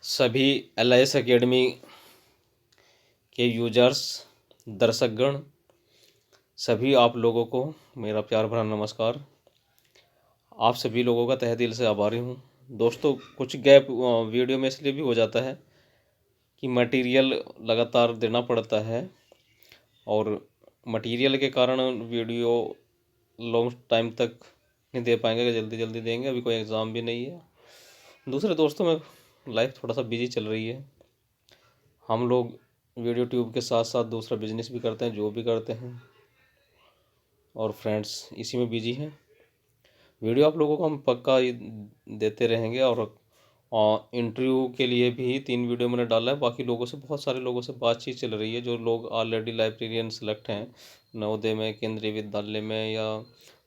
सभी LIS academy के users, दर्शकगण, सभी आप लोगों को मेरा प्यार भरा नमस्कार। आप सभी लोगों का तहे दिल से आभारी हूँ। दोस्तों, कुछ गैप वीडियो में इसलिए भी हो जाता है कि मटेरियल लगातार देना पड़ता है और मटेरियल के कारण वीडियो लॉन्ग टाइम तक नहीं दे पाएंगे कि जल्दी जल्दी देंगे। अभी कोई एग्ज़ाम भी नहीं है। दूसरे दोस्तों में लाइफ थोड़ा सा बिजी चल रही है। हम लोग वीडियो ट्यूब के साथ साथ दूसरा बिजनेस भी करते हैं, जॉब भी करते हैं और फ्रेंड्स इसी में बिजी हैं। वीडियो आप लोगों को हम पक्का ही देते रहेंगे और इंटरव्यू के लिए भी 3 वीडियो मैंने डाला है। बाकी लोगों से, बहुत सारे लोगों से बातचीत चल रही है, जो लोग ऑलरेडी लाइब्रेरियन सेलेक्ट हैं नवोदय में, केंद्रीय विद्यालय में या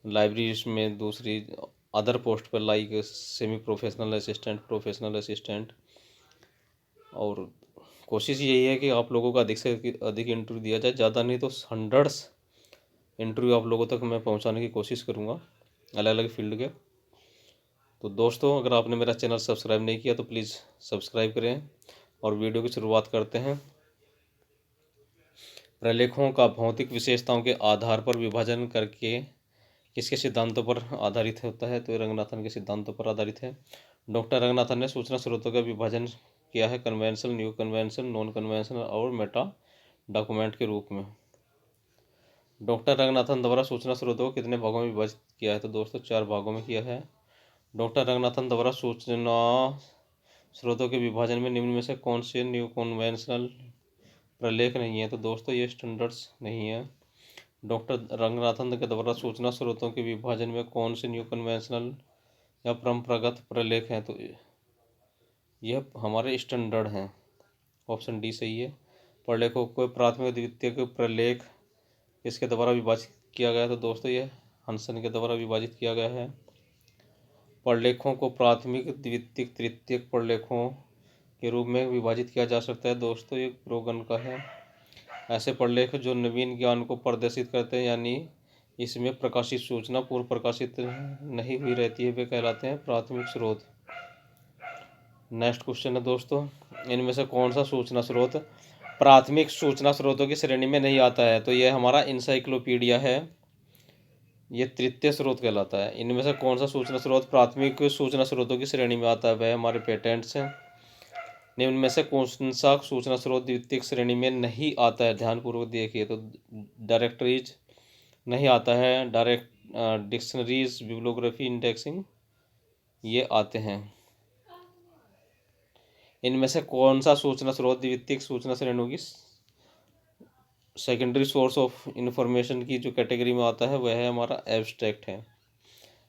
लाइब्रेरीज में दूसरी अदर पोस्ट पर, like semi professional assistant, professional assistant. और कोशिश यही है कि आप लोगों का अधिक से अधिक इंटरव्यू दिया जाए, ज़्यादा नहीं तो हंड्रेड्स इंटरव्यू आप लोगों तक मैं पहुंचाने की कोशिश करूंगा, अलग अलग फील्ड के। तो दोस्तों, अगर आपने मेरा चैनल सब्सक्राइब नहीं किया तो प्लीज़ सब्सक्राइब करें और वीडियो की शुरुआत करते हैं। प्रलेखों का भौतिक विशेषताओं के आधार पर विभाजन करके किसके सिद्धांतों पर आधारित होता है? तो ये रंगनाथन के सिद्धांतों पर आधारित है। डॉक्टर रंगनाथन ने सूचना स्रोतों का विभाजन किया है conventional, new conventional, non conventional और मेटा डॉक्यूमेंट के रूप में। डॉक्टर रंगनाथन द्वारा सूचना स्रोतों को कितने भागों में विभाजित किया है? तो दोस्तों 4 भागों में किया है। डॉक्टर रंगनाथन द्वारा सूचना स्रोतों के विभाजन में निम्न में से कौन से न्यू कन्वेंशनल प्रलेख नहीं है? तो दोस्तों ये स्टैंडर्ड्स नहीं है। डॉक्टर रंगनाथन के द्वारा सूचना स्रोतों के विभाजन में कौन से न्यू कन्वेंशनल या परंपरागत प्रलेख हैं? तो यह हमारे स्टैंडर्ड हैं। ऑप्शन डी सही है। प्रलेखों को प्राथमिक द्वितीयक प्रलेख किसके द्वारा विभाजित किया गया? तो दोस्तों यह हंसन के द्वारा विभाजित किया गया है। प्रलेखों को प्राथमिक, द्वितीयक, तृतीयक प्रलेखों के रूप में विभाजित किया जा सकता है। दोस्तों ये रोगन का है। ऐसे प्रलेख जो नवीन ज्ञान को प्रदर्शित करते हैं, यानी इसमें प्रकाशित सूचना पूर्व प्रकाशित नहीं हुई रहती है, वे कहलाते हैं प्राथमिक स्रोत। नेक्स्ट क्वेश्चन है दोस्तों, इनमें से कौन सा सूचना स्रोत प्राथमिक सूचना स्रोतों की श्रेणी में नहीं आता है? तो यह हमारा इंसाइक्लोपीडिया है, ये तृतीय स्रोत कहलाता है। इनमें से कौन सा सूचना स्रोत प्राथमिक सूचना स्रोतों की श्रेणी में आता है? वह हमारे पेटेंट्स हैं। निम्न में से कौन सा सूचना स्रोत द्वितीयक श्रेणी में नहीं आता है? ध्यानपूर्वक देखिए। तो डायरेक्टरीज नहीं आता है, डिक्शनरीज, बिब्लियोग्राफी, इंडेक्सिंग ये आते हैं। इनमें से कौन सा सूचना स्रोत द्वितीयक सूचना श्रेणियों की सेकेंडरी सोर्स ऑफ इंफॉर्मेशन की जो कैटेगरी में आता है, वह है हमारा एब्स्ट्रैक्ट है।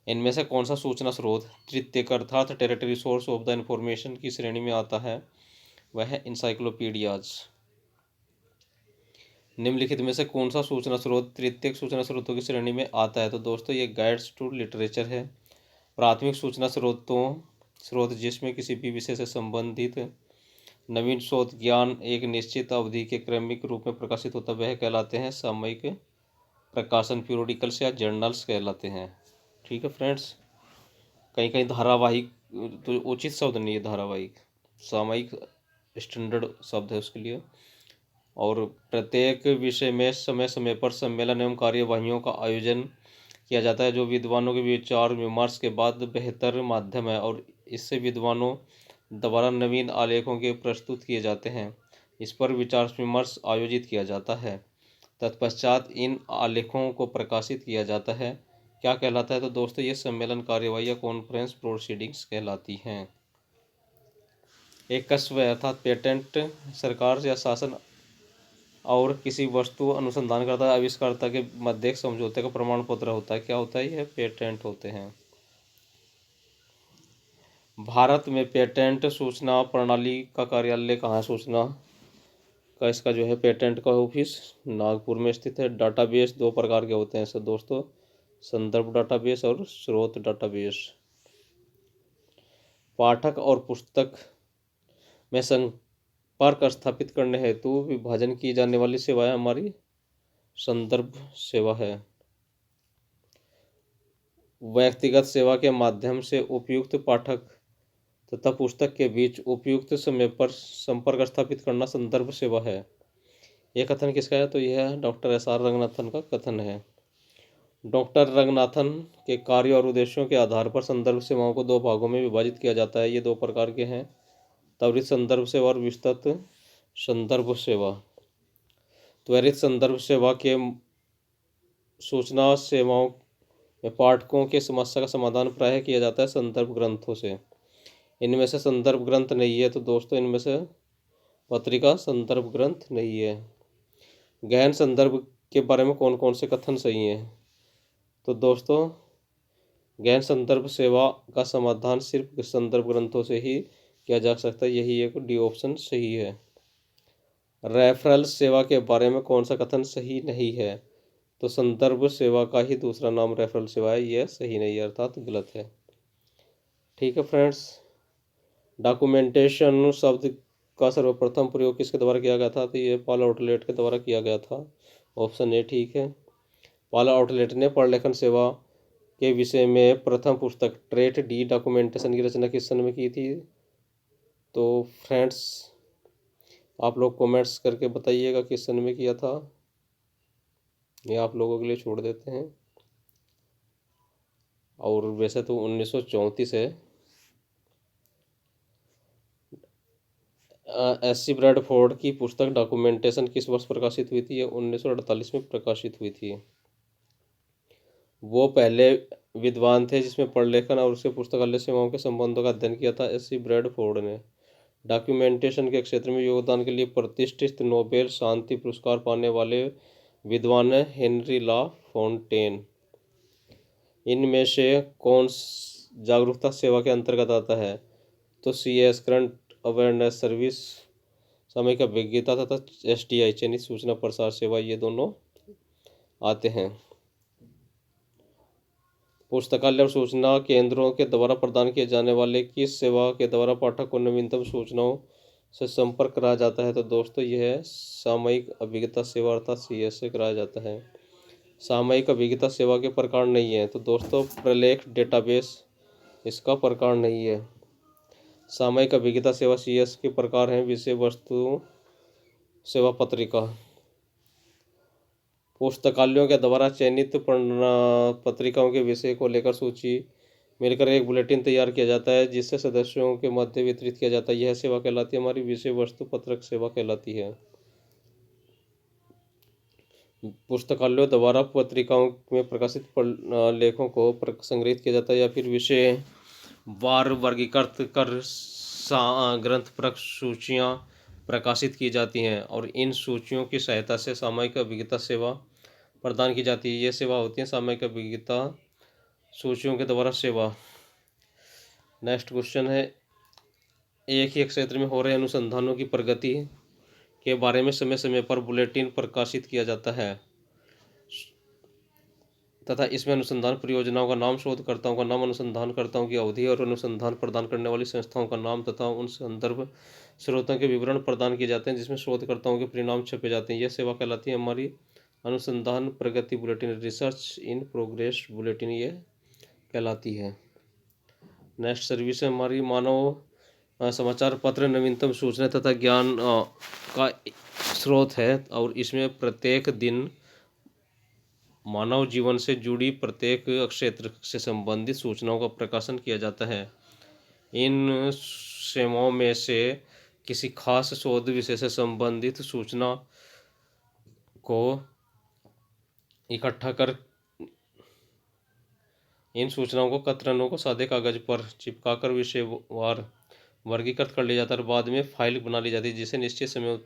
इनमें से कौन सा सूचना स्रोत तृतीयक अर्थात territory source of the information की श्रेणी में आता है? वह है इंसाइक्लोपीडियाज। निम्नलिखित में से कौन सा सूचना स्रोत तृतीयक सूचना स्रोतों की श्रेणी में आता है? तो दोस्तों ये गाइड्स टू लिटरेचर है। प्राथमिक सूचना स्रोत जिसमें किसी भी विषय से संबंधित नवीन शोध ज्ञान एक निश्चित अवधि के क्रमिक रूप में प्रकाशित होता, वह कहलाते हैं सामयिक प्रकाशन, पीरियोडिकल्स या जर्नल्स कहलाते हैं। ठीक है फ्रेंड्स, कहीं कहीं धारावाहिक तो उचित शब्द नहीं है, धारावाहिक, सामयिक स्टैंडर्ड शब्द है उसके लिए। और प्रत्येक विषय में समय समय पर सम्मेलन एवं कार्यवाहियों का आयोजन किया जाता है, जो विद्वानों के विचार विमर्श के बाद बेहतर माध्यम है और इससे विद्वानों द्वारा नवीन आलेखों के प्रस्तुत किए जाते हैं। इस पर विचार विमर्श आयोजित किया जाता है, तत्पश्चात इन आलेखों को प्रकाशित किया जाता है। क्या कहलाता है? तो दोस्तों ये सम्मेलन, कार्यवाही या कॉन्फ्रेंस प्रोसीडिंग्स कहलाती हैं। एक कस्ब अर्थात पेटेंट सरकार या शासन और किसी वस्तु अनुसंधानकर्ता आविष्कारता के मध्य एक समझौते का प्रमाण पत्र होता है। क्या होता है? यह पेटेंट होते हैं। भारत में पेटेंट सूचना प्रणाली का कार्यालय कहाँ है? सूचना का इसका जो है पेटेंट का ऑफिस नागपुर में स्थित है। डाटाबेस 2 प्रकार के होते हैं सर दोस्तों, संदर्भ डाटाबेस और स्रोत डाटाबेस। पाठक और पुस्तक में संपर्क स्थापित करने हेतु विभाजन की जाने वाली सेवाएं हमारी संदर्भ सेवा है। व्यक्तिगत सेवा के माध्यम से उपयुक्त पाठक तथा पुस्तक के बीच उपयुक्त समय पर संपर्क स्थापित करना संदर्भ सेवा है। यह कथन किसका है? तो यह डॉक्टर एस.आर. रंगनाथन का कथन है। डॉक्टर रंगनाथन के कार्य और उद्देश्यों के आधार पर संदर्भ सेवाओं को दो भागों में विभाजित किया जाता है। ये दो प्रकार के हैं, त्वरित संदर्भ सेवा और विस्तृत संदर्भ सेवा। त्वरित संदर्भ सेवा के सूचना सेवाओं में पाठकों के समस्या का समाधान प्रायः किया जाता है संदर्भ ग्रंथों से। इनमें से संदर्भ ग्रंथ नहीं है, तो दोस्तों इनमें से पत्रिका संदर्भ ग्रंथ नहीं है। गहन संदर्भ के बारे में कौन कौन से कथन सही हैं? तो दोस्तों गहन संदर्भ सेवा का समाधान सिर्फ संदर्भ ग्रंथों से ही किया जा सकता है, यही एक डी ऑप्शन सही है। रेफरल सेवा के बारे में कौन सा कथन सही नहीं है? तो संदर्भ सेवा का ही दूसरा नाम रेफरल सेवा है, यह सही नहीं है, अर्थात गलत है। ठीक है फ्रेंड्स, डॉक्यूमेंटेशन शब्द का सर्वप्रथम प्रयोग किसके द्वारा किया गया था? तो ये पॉल आउटलेट के द्वारा किया गया था, ऑप्शन ए ठीक है। पॉल आउटलेट ने प्रलेखन सेवा के विषय में प्रथम पुस्तक ट्रेट डी डॉक्यूमेंटेशन की रचना किस सन में की थी? तो फ्रेंड्स आप लोग कमेंट्स करके बताइएगा किस सन में किया था, ये आप लोगों के लिए छोड़ देते हैं। और वैसे तो 1934 है। एस.सी. ब्रैडफोर्ड की पुस्तक डॉक्यूमेंटेशन किस वर्ष प्रकाशित हुई थी? ये 1948 में प्रकाशित हुई थी। वो पहले विद्वान थे जिसमें प्रलेखन और उसके पुस्तकालय सेवाओं के संबंधों का अध्ययन किया था एस.सी. ब्रैडफोर्ड ने। डॉक्यूमेंटेशन के क्षेत्र में योगदान के लिए प्रतिष्ठित नोबेल शांति पुरस्कार पाने वाले विद्वान हैं हेनरी ला फोंटेन। इनमें से कौन जागरूकता सेवा के अंतर्गत आता है? तो CS करंट अवेयरनेस सर्विस, सामयिक अभिज्ञता तथा SDI चयनित सूचना प्रसार सेवा, ये दोनों आते हैं। पुस्तकालय और सूचना केंद्रों के द्वारा प्रदान किए जाने वाले किस सेवा के द्वारा पाठक को नवीनतम सूचनाओं से संपर्क कराया जाता है? तो दोस्तों यह सामयिक अभिज्ञता सेवा अर्थात CS से कराया जाता है। सामयिक अभिज्ञता सेवा के प्रकार नहीं है, तो दोस्तों प्रलेख डेटाबेस इसका प्रकार नहीं है। सामयिक अभिज्ञता सेवा CS के प्रकार हैं विषय वस्तु सेवा पत्रिका। पुस्तकालयों के द्वारा चयनित पत्रिकाओं के विषय को लेकर सूची मिलकर एक बुलेटिन तैयार किया जाता है जिससे सदस्यों के मध्य वितरित किया जाता है, यह सेवा कहलाती है हमारी विषय वस्तु पत्रक सेवा कहलाती है। पुस्तकालयों द्वारा पत्रिकाओं में प्रकाशित लेखों को संग्रहित किया जाता है या फिर विषय वार वर्गीकृत कर ग्रंथ परक सूचियाँ प्रकाशित की जाती हैं और इन सूचियों की सहायता से सामयिक अभिज्ञता सेवा प्रदान की जाती है। ये सेवा होती है सामयिक अभिज्ञता सूचियों के द्वारा सेवा। नेक्स्ट क्वेश्चन है, एक ही क्षेत्र में हो रहे अनुसंधानों की प्रगति के बारे में समय समय पर बुलेटिन प्रकाशित किया जाता है तथा इसमें अनुसंधान परियोजनाओं का नाम, शोधकर्ताओं का नाम, अनुसंधानकर्ताओं की अवधि और अनुसंधान प्रदान करने वाली संस्थाओं का नाम तथा उन संदर्भ स्रोतों के विवरण प्रदान किए जाते हैं जिसमें शोधकर्ताओं के परिणाम छपे जाते हैं। यह सेवा कहलाती है हमारी अनुसंधान प्रगति bulletin, research in progress bulletin, ये कहलाती है। नेक्स्ट सर्विस है हमारी मानव समाचार पत्र नवीनतम सूचना तथा ज्ञान का स्रोत है और इसमें प्रत्येक दिन मानव जीवन से जुड़ी प्रत्येक क्षेत्र से संबंधित सूचनाओं का प्रकाशन किया जाता है। इन सेवाओं में से किसी खास शोध विषय से संबंधित सूचना को इकट्ठा कर इन सूचनाओं को कतरनों को सादे कागज पर चिपकाकर विषयवार वर्गीकृत कर लिया जाता है और बाद में फाइल बना ली जाती है जिसे निश्चित समय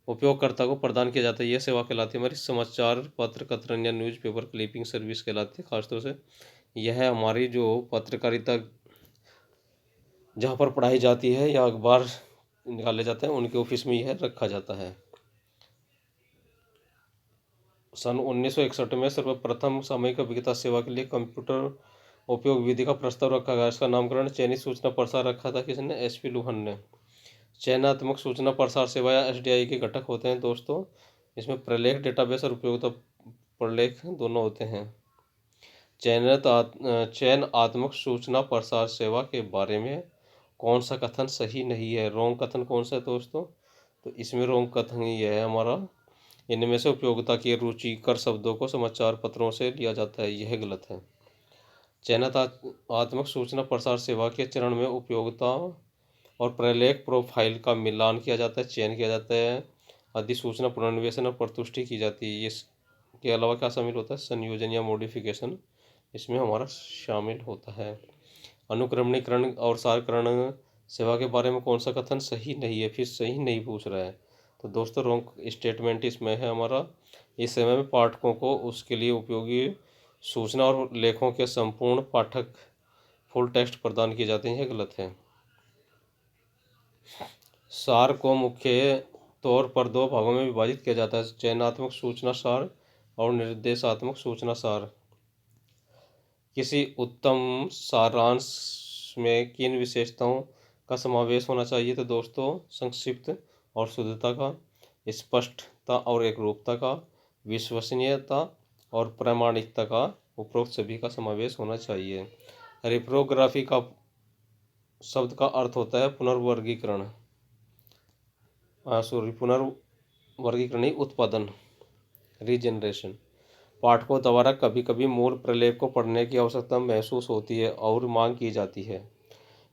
उपयोगकर्ता को प्रदान किया जाता है। यह सेवा कहलाती है हमारी समाचार पत्र कतरन या न्यूज़पेपर क्लिपिंग सर्विस कहलाती है। खासतौर से यह हमारी जो पत्रकारिता जहाँ पर पढ़ाई जाती है या अखबार निकाले जाते हैं उनके ऑफिस में यह रखा जाता है। सन 1961 में सर्वप्रथम सामयिक अभिज्ञता सेवा के लिए कंप्यूटर उपयोग विधि का प्रस्ताव रखा गया। इसका नामकरण चयनित सूचना प्रसार रखा था किसने? SP लुहन ने। चयनात्मक सूचना प्रसार सेवा या SDI के घटक होते हैं दोस्तों, इसमें प्रलेख डेटाबेस और उपयोगिता प्रलेख दोनों होते हैं। चयनात्मक सूचना प्रसार सेवा के बारे में कौन सा कथन सही नहीं है? रोंग कथन कौन सा है दोस्तों? तो इसमें रोंग कथन ये है हमारा, इनमें से उपयोगिता की रुचिकर शब्दों को समाचार पत्रों से लिया जाता है, यह गलत है। चयनात्मक सूचना प्रसार सेवा के चरण में उपयोगिता और प्रलेख प्रोफाइल का मिलान किया जाता है, चयन किया जाता है, अधिसूचना पुनर्निवेशन और प्रतुष्टि की जाती है। इसके अलावा क्या शामिल होता है? संयोजन या मॉडिफिकेशन इसमें हमारा शामिल होता है। अनुक्रमणीकरण और सारकरण सेवा के बारे में कौन सा कथन सही नहीं है? फिर सही नहीं पूछ रहा है, तो दोस्तों रॉन्ग स्टेटमेंट इसमें है हमारा, इस समय में पाठकों को उसके लिए उपयोगी सूचना और लेखों के संपूर्ण पाठक फुल टेक्स्ट प्रदान किए जाते हैं, यह गलत है। सार को मुख्य तौर पर दो भागों में विभाजित किया जाता है, चयनात्मक सूचना सार और निर्देशात्मक सूचना सार। किसी उत्तम सारांश में किन विशेषताओं का समावेश होना चाहिए? तो दोस्तों संक्षिप्त और शुद्धता का, स्पष्टता और एकरूपता का, विश्वसनीयता और प्रामाणिकता का, उपरोक्त सभी का समावेश होना चाहिए। रिप्रोग्राफी का शब्द का अर्थ होता है पुनर्वर्गीकरण, पुनर्वर्गीकरण नहीं, उत्पादन, रीजनरेशन। पाठकों द्वारा कभी कभी मूल प्रलेख को पढ़ने की आवश्यकता महसूस होती है और मांग की जाती है,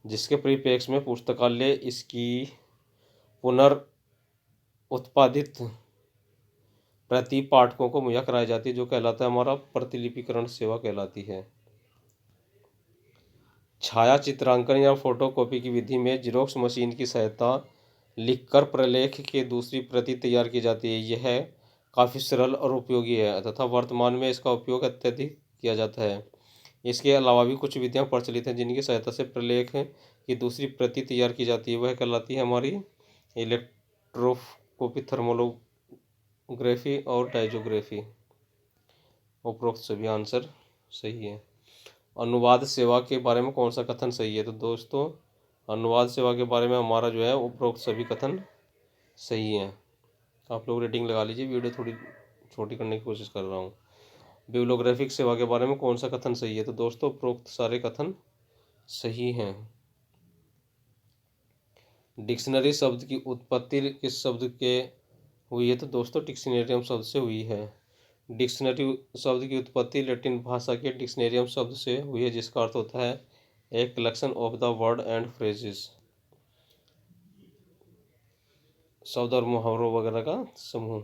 जिसके परिप्रेक्ष्य में पुस्तकालय इसकी पुनर्उत्पादित प्रति पाठकों को मुहैया कराई जाती है, जो कहलाता है हमारा प्रतिलिपिकरण सेवा कहलाती है। छाया चित्रांकन या फोटोकॉपी की विधि में जेरोक्स मशीन की सहायता लिखकर प्रलेख की दूसरी प्रति तैयार की जाती है। यह काफ़ी सरल और उपयोगी है तथा वर्तमान में इसका उपयोग अत्यधिक किया जाता है। इसके अलावा भी कुछ विधियां प्रचलित हैं जिनकी सहायता से प्रलेख की दूसरी प्रति तैयार की जाती है, वह कहलाती है हमारी इलेक्ट्रोस्कोपी, थर्मोग्राफी और डायजोग्राफी। उपरोक्त सभी आंसर सही है। अनुवाद सेवा के बारे में कौन सा कथन सही है? तो दोस्तों अनुवाद सेवा के बारे में हमारा जो है उपरोक्त सभी कथन सही हैं। आप लोग रेटिंग लगा लीजिए, वीडियो थोड़ी छोटी करने की कोशिश कर रहा हूँ। बिब्लियोग्राफिक सेवा के बारे में कौन सा कथन सही है? तो दोस्तों उपरोक्त सारे कथन सही हैं। डिक्शनरी शब्द की उत्पत्ति किस शब्द के हुई है? तो दोस्तों डिक्शनेरियम शब्द से हुई है। डिक्शनरी शब्द की उत्पत्ति लैटिन भाषा के डिक्शनेरियम शब्द से हुई है, जिसका अर्थ होता है a collection of the word and phrases, शब्द और मुहावरों वगैरह का समूह।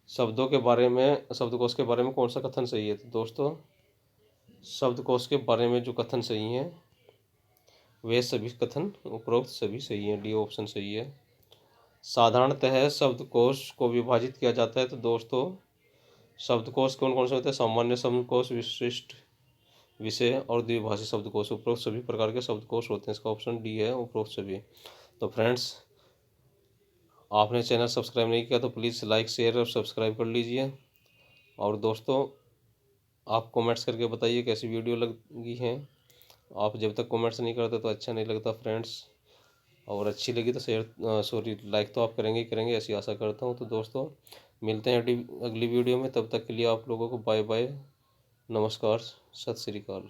शब्दकोश के बारे में कौन सा कथन सही है? तो दोस्तों शब्दकोश के बारे में जो कथन सही हैं वे सभी कथन उपरोक्त सभी सही हैं, डी ऑप्शन सही है। साधारणतः शब्दकोश को विभाजित किया जाता है, तो दोस्तों शब्दकोश कौन कौन से होते हैं? सामान्य शब्दकोश, विशिष्ट विषय और द्विभाषी शब्दकोश। उपरोक्त सभी प्रकार के शब्दकोश होते हैं, इसका ऑप्शन डी है उपरोक्त सभी। तो फ्रेंड्स आपने चैनल सब्सक्राइब नहीं किया तो प्लीज़ लाइक शेयर और सब्सक्राइब कर लीजिए। और दोस्तों आप कमेंट्स करके बताइए कैसी वीडियो लगी है। आप जब तक कमेंट्स नहीं करते तो अच्छा नहीं लगता फ्रेंड्स, और अच्छी लगी तो शेयर लाइक तो आप करेंगे ही करेंगे, ऐसी आशा करता हूँ। तो दोस्तों मिलते हैं अगली वीडियो में, तब तक के लिए आप लोगों को बाय बाय, नमस्कार, सत श्री अकाल।